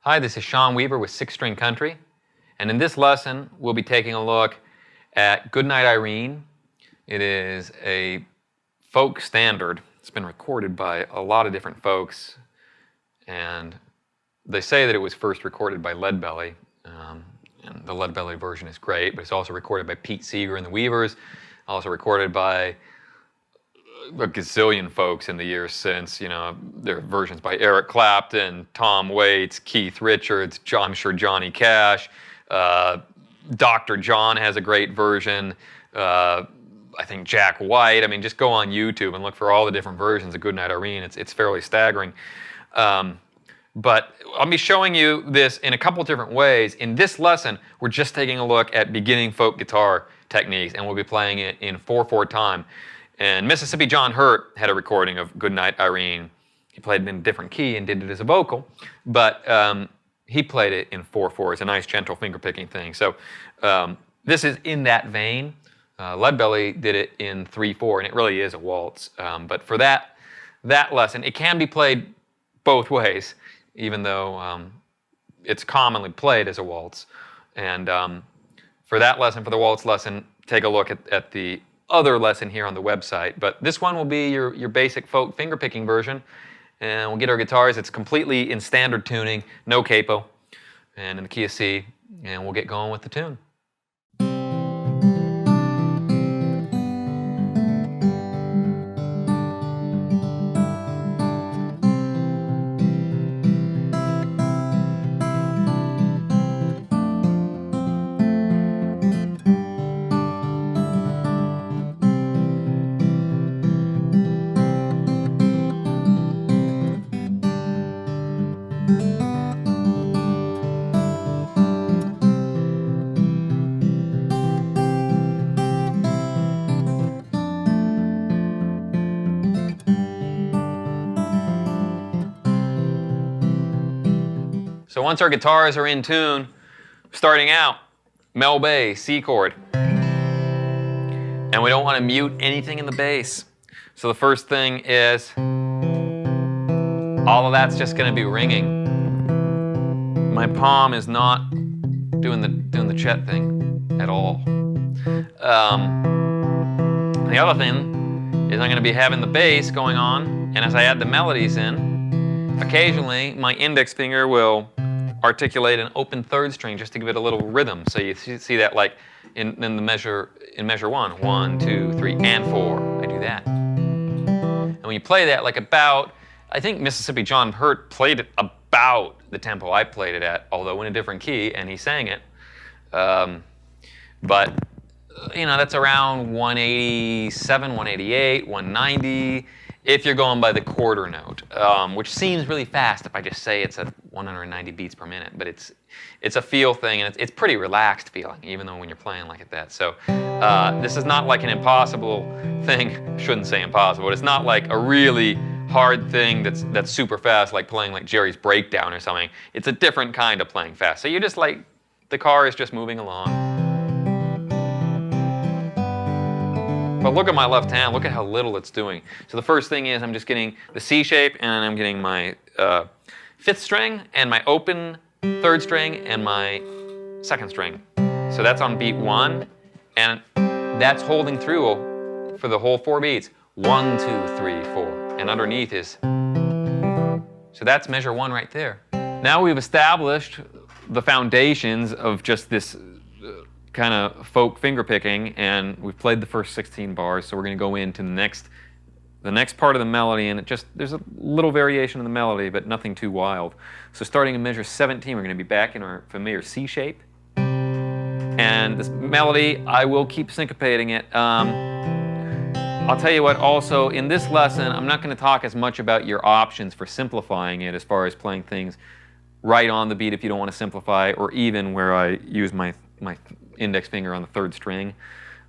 Hi, this is Sean Weaver with Six String Country, and in this lesson we'll be taking a look at Goodnight Irene. It is a folk standard. It's been recorded by a lot of different folks, and they say that it was first recorded by Leadbelly, and the Leadbelly version is great, but it's also recorded by Pete Seeger and the Weavers, also recorded by a gazillion folks in the years since. You know, there are versions by Eric Clapton, Tom Waits, Keith Richards, I'm sure Johnny Cash. Dr. John has a great version. I think Jack White. I mean, just go on YouTube and look for all the different versions of Goodnight Irene. It's fairly staggering. But I'll be showing you this in a couple different ways. In this lesson, we're just taking a look at beginning folk guitar techniques, and we'll be playing it in 4/4 time. And Mississippi John Hurt had a recording of Goodnight Irene. He played it in a different key and did it as a vocal, but he played it in 4/4. It's a nice, gentle finger-picking thing. So this is in that vein. Leadbelly did it in 3/4, and it really is a waltz. But for that lesson, it can be played both ways, even though it's commonly played as a waltz. And for that lesson, for the waltz lesson, take a look at the other lesson here on the website. But this one will be your basic folk finger-picking version. And we'll get our guitars. It's completely in standard tuning, no capo, and in the key of C. And we'll get going with the tune. So once our guitars are in tune, starting out, mel bass, C chord. And we don't want to mute anything in the bass. So the first thing is, all of that's just going to be ringing. My palm is not doing the Chet thing at all. The other thing is I'm going to be having the bass going on, and as I add the melodies in, occasionally my index finger will articulate an open third string just to give it a little rhythm. So you see that like in measure 1, 1, 2, 3, and 4. I do that. And when you play that like about, I think Mississippi John Hurt played it about the tempo I played it at, although in a different key, and he sang it. But you know, that's around 187, 188, 190. If you're going by the quarter note, which seems really fast if I just say it's at 190 beats per minute, but it's a feel thing, and it's pretty relaxed feeling, even though when you're playing like that. So this is not like an impossible thing. Shouldn't say impossible, but it's not like a really hard thing that's super fast, like playing like Jerry's Breakdown or something. It's a different kind of playing fast. So you're just like, the car is just moving along. But look at my left hand, look at how little it's doing. So the first thing is I'm just getting the C shape, and I'm getting my 5th string, and my open 3rd string, and my 2nd string. So that's on beat 1, and that's holding through for the whole 4 beats. 1, 2, 3, 4. And underneath is, so that's measure 1 right there. Now we've established the foundations of just this kind of folk finger picking, and we've played the first 16 bars, so we're going to go into the next part of the melody, and there's a little variation in the melody, but nothing too wild. So starting in measure 17, we're going to be back in our familiar C shape, and this melody, I will keep syncopating it. I'll tell you what, also in this lesson, I'm not going to talk as much about your options for simplifying it, as far as playing things right on the beat if you don't want to simplify, or even where I use my index finger on the 3rd string.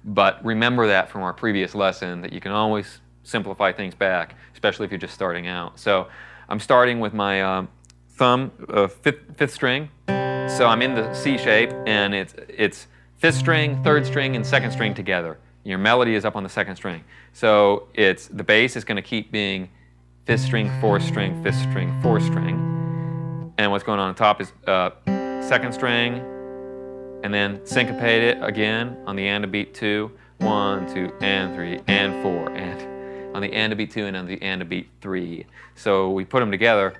But remember that from our previous lesson, that you can always simplify things back, especially if you're just starting out. So I'm starting with my thumb, 5th string. So I'm in the C shape, and it's 5th string, 3rd string, and 2nd string together. Your melody is up on the 2nd string. So the bass is going to keep being 5th string, 4th string, 5th string, 4th string. and what's going on top is second string, and then syncopate it again on the and of beat 2, 1, 2, and 3, and 4, and on the and of beat 2 and on the and of beat 3. So we put them together.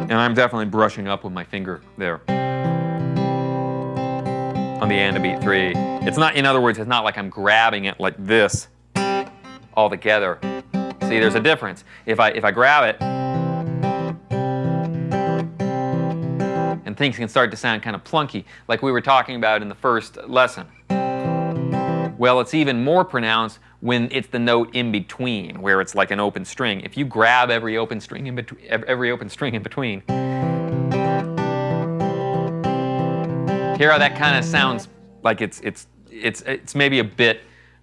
And I'm definitely brushing up with my finger there on the and of beat 3. It's not, in other words, it's not like I'm grabbing it like this all together. See, there's a difference. If I grab it, and things can start to sound kind of plunky, like we were talking about in the first lesson. Well, it's even more pronounced when it's the note in between, where it's like an open string. If you grab every open string in between, hear how that kind of sounds like it's maybe a bit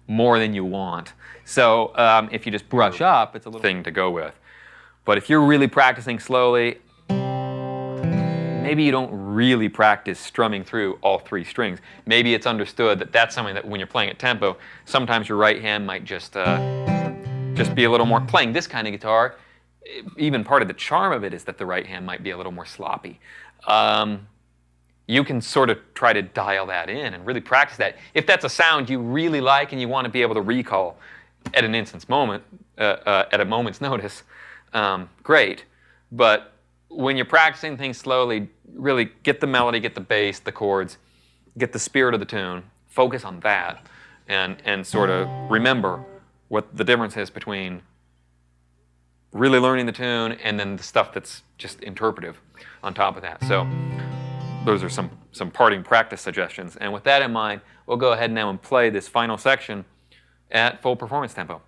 more than you want. So if you just brush up, it's a little thing to go with. But if you're really practicing slowly, maybe you don't really practice strumming through all 3 strings. Maybe it's understood that that's something that when you're playing at tempo, sometimes your right hand might just be a little more. Playing this kind of guitar, even part of the charm of it is that the right hand might be a little more sloppy. You can sort of try to dial that in and really practice that. If that's a sound you really like and you want to be able to recall at an instant's moment, at a moment's notice, great. But when you're practicing things slowly, really get the melody, get the bass, the chords, get the spirit of the tune, focus on that, and sort of remember what the difference is between really learning the tune and then the stuff that's just interpretive on top of that. So those are some parting practice suggestions. And with that in mind, we'll go ahead now and play this final section at full performance tempo.